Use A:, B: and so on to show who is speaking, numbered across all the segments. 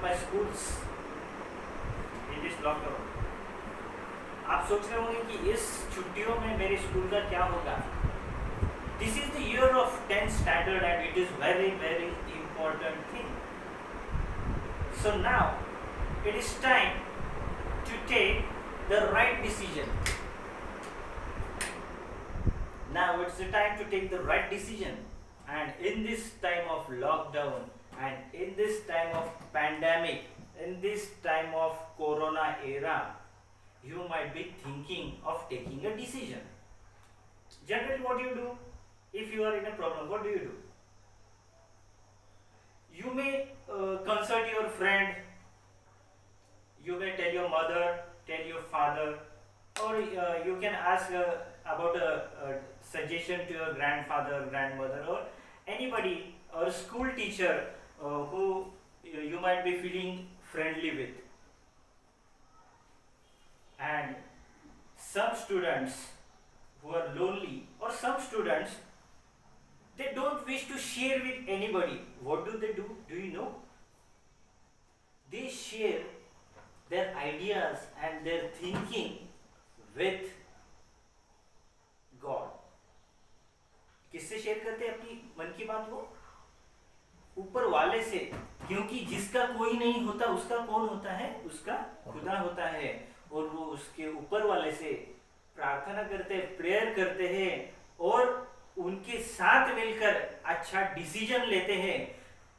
A: my schools in this lockdown. आप सोच रहे होंगे कि इस छुट्टियों में मेरे स्कूल का क्या होगा. This is the year of 10th standard and it is very very important thing. So now it is time to take the right decision. Now it's the time to take the right decision. And in this time of lockdown and in this time of pandemic, in this time of corona era, you might be thinking of taking a decision. Generally, what do you do if you are in a problem? What do you do? You may consult your friend, you may tell your mother, tell your father, or you can ask about a suggestion to your grandfather, grandmother, or anybody, or school teacher who you might be feeling friendly with. And some students who are lonely, or some students, they don't wish to share with anybody. What do? Do you know? They share their ideas and their thinking with God. किससे share करते हैं अपनी मन की बात? वो ऊपर वाले से, क्योंकि जिसका कोई नहीं होता उसका कौन होता है? उसका खुदा होता है. और वो उसके ऊपर वाले से प्रार्थना करते हैं, प्रेयर करते हैं, और उनके साथ मिलकर अच्छा डिसीजन लेते हैं.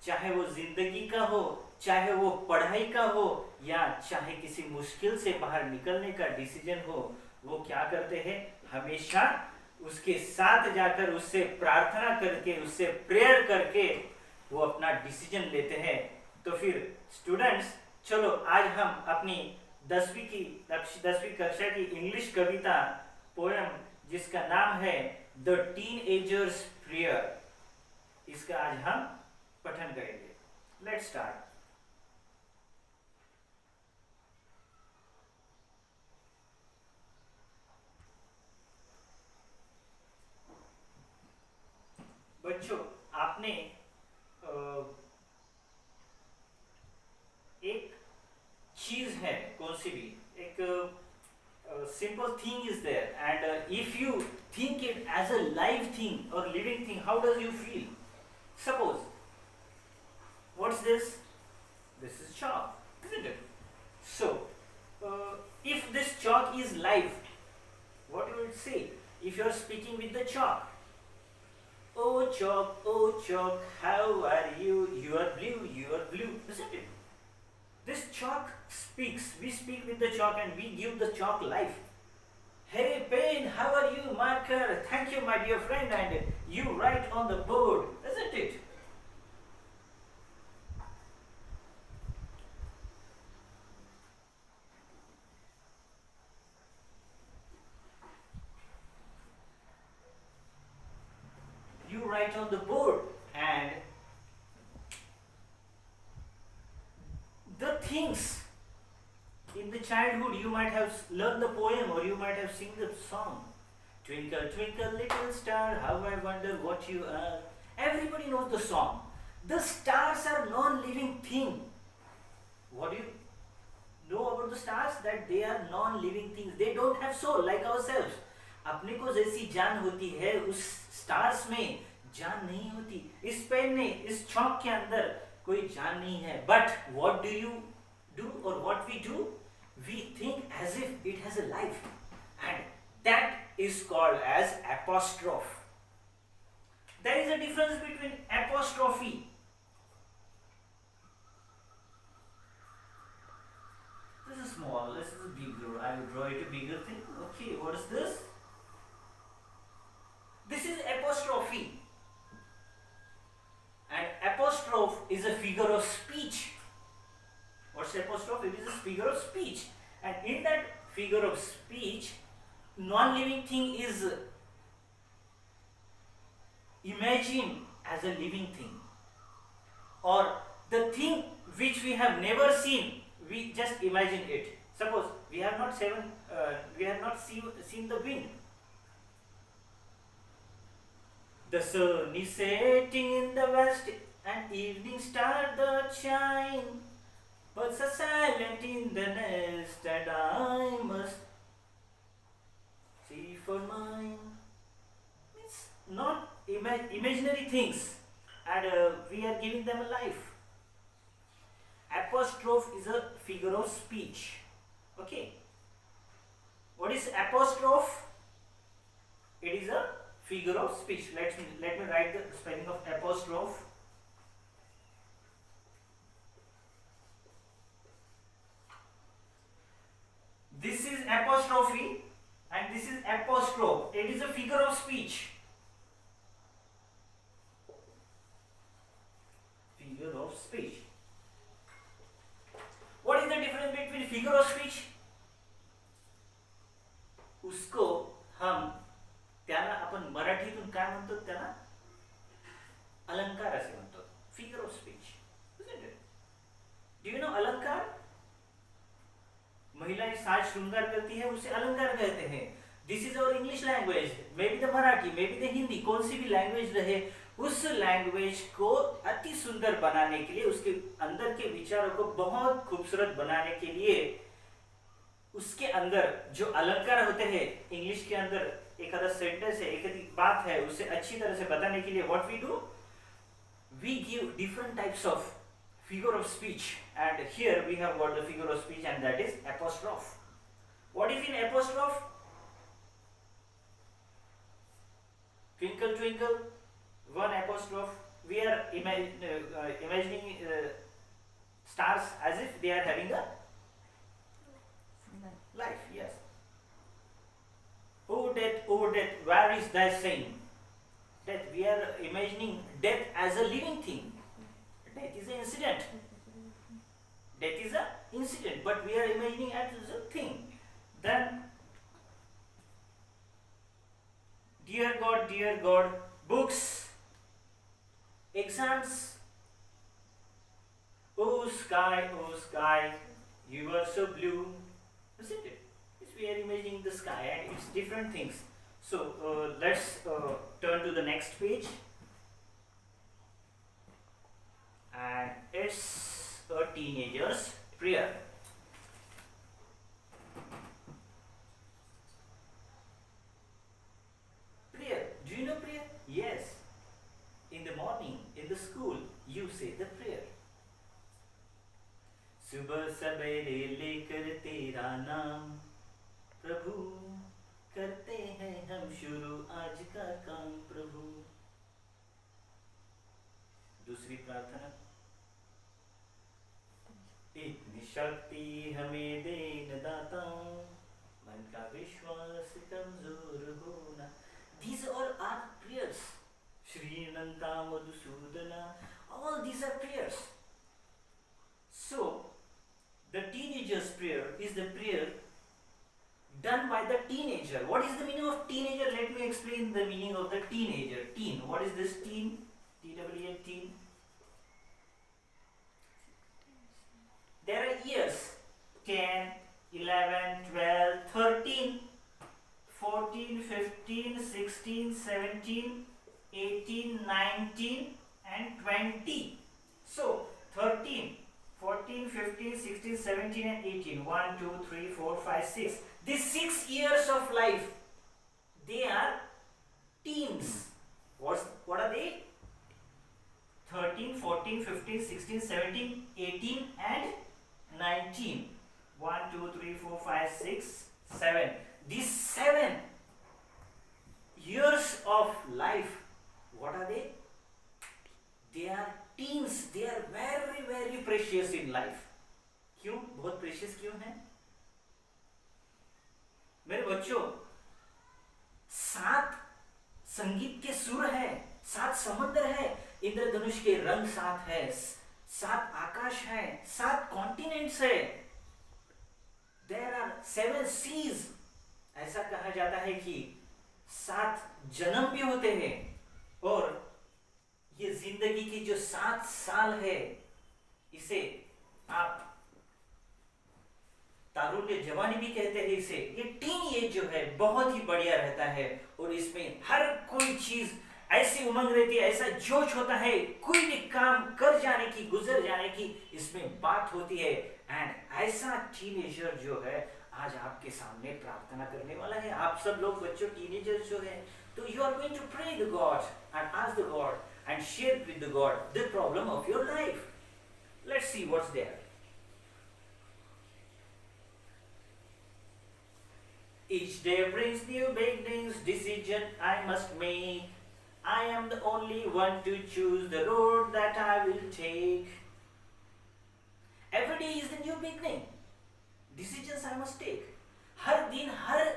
A: चाहे वो जिंदगी का हो, चाहे वो पढ़ाई का हो, या चाहे किसी मुश्किल से बाहर निकलने का डिसीजन हो, वो क्या करते हैं? हमेशा उसके साथ जाकर उससे प्रार्थना करके, उससे प्रेयर करके वो अपना डिसीजन लेते हैं. तो फिर स्टूडेंट्स, चलो आज हम अपनी 10वीं कक्षा की इंग्लिश कविता पोएम, जिसका नाम है द टीनएजर्स प्रेयर, इसका आज हम पठन करेंगे. Let's start. बच्चों, आपने एक चीज है, कौन सी भी एक simple thing is there, and if you think it as a live thing or living thing, how does you feel? Suppose, what's this? This is chalk, isn't it? So if this chalk is live, what you would say if you are speaking with the chalk? Oh chalk, how are you? You are blue, isn't it? This chalk speaks. We speak with the chalk and we give the chalk life. Hey pen, how are you? Marker, thank you my dear friend, and you write on the board, isn't it? You write on the board, and the things in the childhood, you might have learned the poem or you might have sing the song. Twinkle twinkle little star, how I wonder what you are. Everybody knows the song. The stars are non-living thing. What do you know about the stars? That they are non-living things. They don't have soul like ourselves. अपने को जैसी जान होती है, उस stars में जान नहीं होती. इस पेन में, इस चॉक के अंदर कोई जान नहीं है. But what do you do, or what we do? We think as if it has a life, and that is called as apostrophe. There is a difference between apostrophe. This is small, this is bigger. I will draw it a bigger thing. Okay, what is this? This is apostrophe. And apostrophe is a figure of speech. What's apostrophe? It is a figure of speech. And in that figure of speech, non-living thing is imagined as a living thing. Or the thing which we have never seen, we just imagine it. Suppose we have not seen the wind. The sun is setting in the west, and evening star doth shine. Birds are silent in the nest, and I must see for mine. It's not imaginary things, and we are giving them a life. Apostrophe is a figure of speech. Okay. What is apostrophe? It is a figure of speech. Let me write the spelling of apostrophe. This is apostrophe and this is apostrophe. It is a figure of speech. Figure of speech. What is the difference between figure of speech? उसको हम त्याला आपण मराठीतून काय म्हणतो त्याला अलंकार असे म्हणतो. Figure of speech. Do you know अलंकार? महिलाएं साज श्रृंगार करती है उसे अलंकार कहते हैं. This is our English language. May be the Marathi, may be the Hindi, कौन सी भी लैंग्वेज रहे, उस लैंग्वेज को अति सुंदर बनाने के लिए, उसके अंदर के विचारों को बहुत खूबसूरत बनाने के लिए उसके अंदर जो अलंकार होते हैं, इंग्लिश के अंदर एक आधा सेंटेंस है, एक आधी बात है, उसे अच्छी तरह से बताने के लिए what we do, we give different types of figure of speech, and here we have got the figure of speech, and that is apostrophe. What is in apostrophe? Twinkle twinkle, one apostrophe. We are imagining stars as if they are having a life. Yes. Oh death, where is thy sting? Death. We are imagining death as a living thing. Death is an incident. Death is an incident, but we are imagining it as a thing. Then, dear God, books, exams. Oh sky, you are so blue. Isn't it? Yes, we are imagining the sky, and it's different things. So let's turn to the next page. And it's a teenager's prayer. Prayer. Do you know prayer? Yes. In the morning, in the school, you say the prayer. सुबह सवेरे लेकर तेरा नाम प्रभु, करते हैं हम शुरू आज का काम प्रभु. दूसरी प्रार्थना. इतनी शक्ति हमें देन दाता, मन का विश्वास कमजोर होना. These all are prayers. Shri Nanta Madhusudana, all these are prayers. So, the teenager's prayer is the prayer done by the teenager. What is the meaning of teenager? Let me explain the meaning of the teenager. Teen. What is this teen? T-W-A, teen. There are years: 10, 11, 12, 13, 14, 15, 16, 17, 18, 19 and 20. So 13, 14, 15, 16, 17 and 18. 1, 2, 3, 4, 5, 6. These 6 years of life, they are teens. What are they? 13, 14, 15, 16, 17, 18 and 19. 1, 2, 3, 4, 5, 6, 7. These 7 years of life, what are they? They are teens. They are very very precious in life. क्यों? बहुत precious क्यों है? मेरे बच्चों, 7 संगीत के सुर है, 7 समुद्र है, इंद्रधनुष के रंग 7 है, 7 आकाश है, 7 कॉन्टिनेंट्स है. There are 7 seas. ऐसा कहा जाता है कि 7 जन्म भी होते हैं, और ये जिंदगी की जो 7 साल है, इसे आप तारुण्य जवानी भी कहते हैं. इसे ये टीन एज जो है बहुत ही बढ़िया रहता है, और इसमें हर कोई चीज ऐसी उमंग रहती है, ऐसा जोश होता है, कोई भी काम कर जाने की, गुजर जाने की इसमें बात होती है। एंड ऐसा टीनेजर जो है आज आपके सामने प्रार्थना करने वाला है। आप सब लोग बच्चों टीनेजर जो है, तो you are going to pray the God and ask the God and share with the God the problem of your life. Let's see what's there. Each day brings new beginnings, decision I must make. I am the only one to choose the road that I will take. Every day is the new beginning. Decisions I must take. हर दिन, हर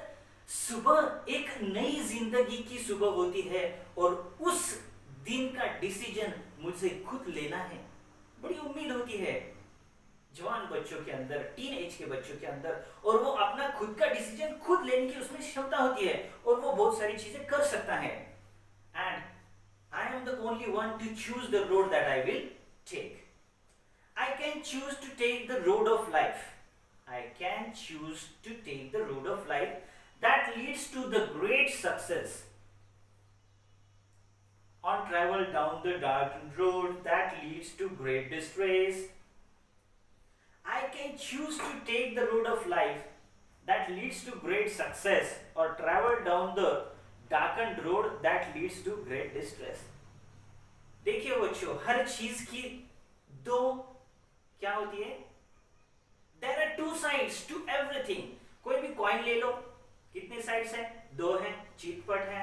A: सुबह एक नई जिंदगी की सुबह होती है और उस दिन का डिसीजन मुझे खुद लेना है। बड़ी उम्मीद होती है जवान बच्चों के अंदर, टीन एज के बच्चों के अंदर, और वो अपना खुद का डिसीजन खुद लेने की उसमें क्षमता होती है और वो बहुत सारी चीजें कर सकता है। And I am the only one to choose the road that I will take. I can choose to take the road of life. I can choose to take the road of life that leads to the great success, or travel down the dark road that leads to great distress. I can choose to take the road of life that leads to great success, or travel down the darkened road that leads to great distress. देखिए बच्चों, हर चीज की दो क्या होती है? There are two sides to everything. कोई भी कॉइन ले लो, कितने साइड्स हैं? दो हैं, चितपट है,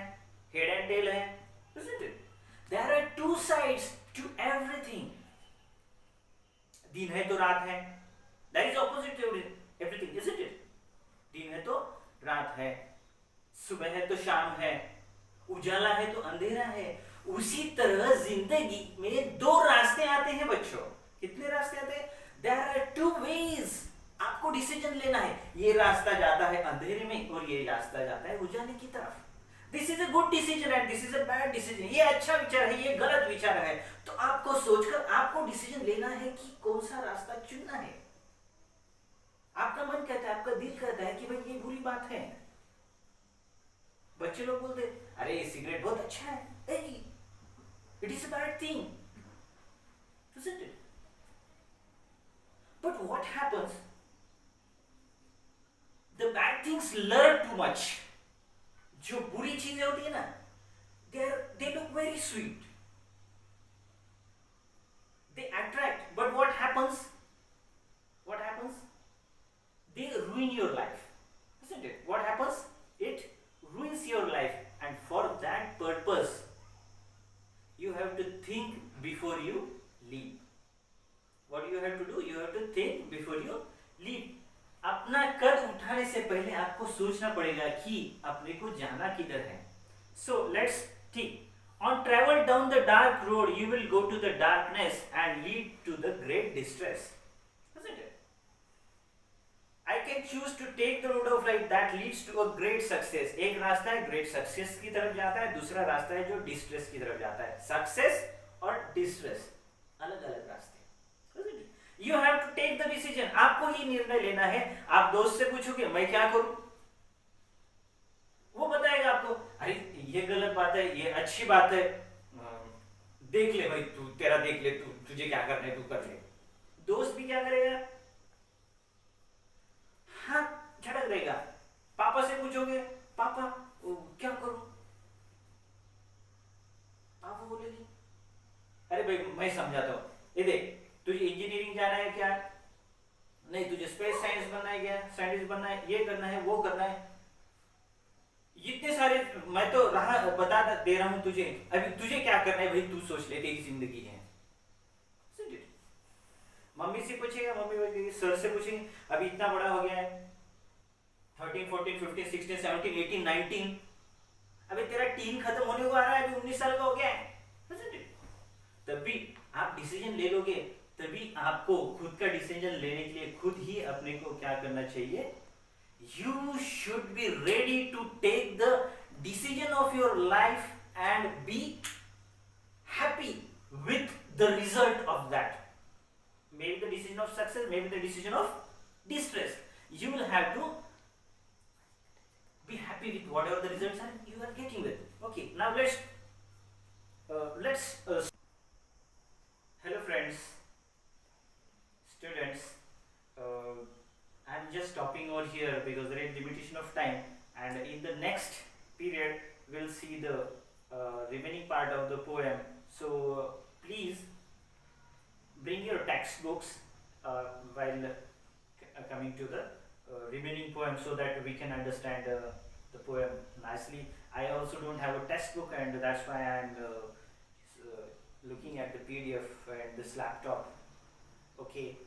A: हेड एंड टेल है, isn't it? There are two sides to everything. दिन है तो रात है. That is opposite to everything, isn't it? दिन है तो रात है, सुबह है तो शाम है, उजाला है तो अंधेरा है। उसी तरह जिंदगी में दो रास्ते आते हैं बच्चों। कितने रास्ते आते हैं? There are two ways. आपको डिसीजन लेना है। ये रास्ता जाता है अंधेरे में और ये रास्ता जाता है उजाले की तरफ। This is a good decision and this is a bad decision. ये अच्छा विचार है, ये गलत विचार है। तो आपको सोचकर आपको डिसीजन लेना है कि कौन सा रास्ता चुनना है। आपका मन कहता है, आपका दिल कहता है कि भाई ये बुरी बात है। बच्चे लोग बोलते, अरे ये सिगरेट बहुत अच्छा है। Hey, it is a bad thing, isn't it? But what happens? The bad things lure too much. जो बुरी चीजें होती है ना, they look very sweet. They attract. But what happens? What happens? They ruin your life, isn't it? What happens? It ruins your life, and for that purpose, you have to think before you leave. What you have to do? You have to think before you leave. अपना कद उठाने से पहले आपको सोचना पड़ेगा कि अपने को जाना किधर है। So let's think. On travel down the dark road, you will go to the darkness and lead to the great distress, isn't it? I can choose to take the road of life that leads to a great success. एक रास्ता है great success की तरफ जाता है, दूसरा रास्ता है जो distress की तरफ जाता है। Success और distress अलग-अलग रास्ते। You have to take the decision. आपको ही निर्णय लेना है। आप दोस्त से पूछोगे मैं क्या करूं, वो बताएगा आपको, अरे ये गलत बात है, ये अच्छी बात है, देख ले भाई, तू तेरा देख ले, तू तुझे क्या करना है तू कर ले। दोस्त भी क्या करेगा? हाँ झटक देगा। पापा से पूछोगे, पापा क्या करूं, पापा बोलेगी, अरे भाई मैं समझाता हूं, ये देख तुझे इंजीनियरिंग जाना है क्या? नहीं, तुझे स्पेस साइंस बनना है क्या? साइंटिस्ट बनना है, ये करना है, वो करना है। इतने सारे मैं तो बता दे रहा हूं तुझे। अभी तुझे क्या करना है भाई, तू सोच ले, तेरी जिंदगी है। मम्मी से पूछेगा, मम्मी बोलेगी, सर से पूछेंगे, अभी इतना बड़ा हो गया है, 13, 14, 15, 16, 17, 18, 19, अभी तेरा टीन खत्म होने को आ रहा है, अभी 19 साल का हो गया है। तभी आप डिसीजन ले लोगे, तभी आपको खुद का डिसीजन लेने के लिए खुद ही अपने को क्या करना चाहिए? You should be ready to take the decision of your life and be happy with the result of that. Maybe the decision of success, maybe the decision of distress. You will have to be happy with whatever the results are you are getting with. Okay, now let's Let's. Hello, friends, students. Uh, I'm just stopping over here because there is limitation of time, and in the next period, we'll see the remaining part of the poem. So, please bring your textbooks while coming to the remaining poem so that we can understand the poem nicely. I also don't have a textbook, and that's why I'm looking at the PDF and this laptop. Okay.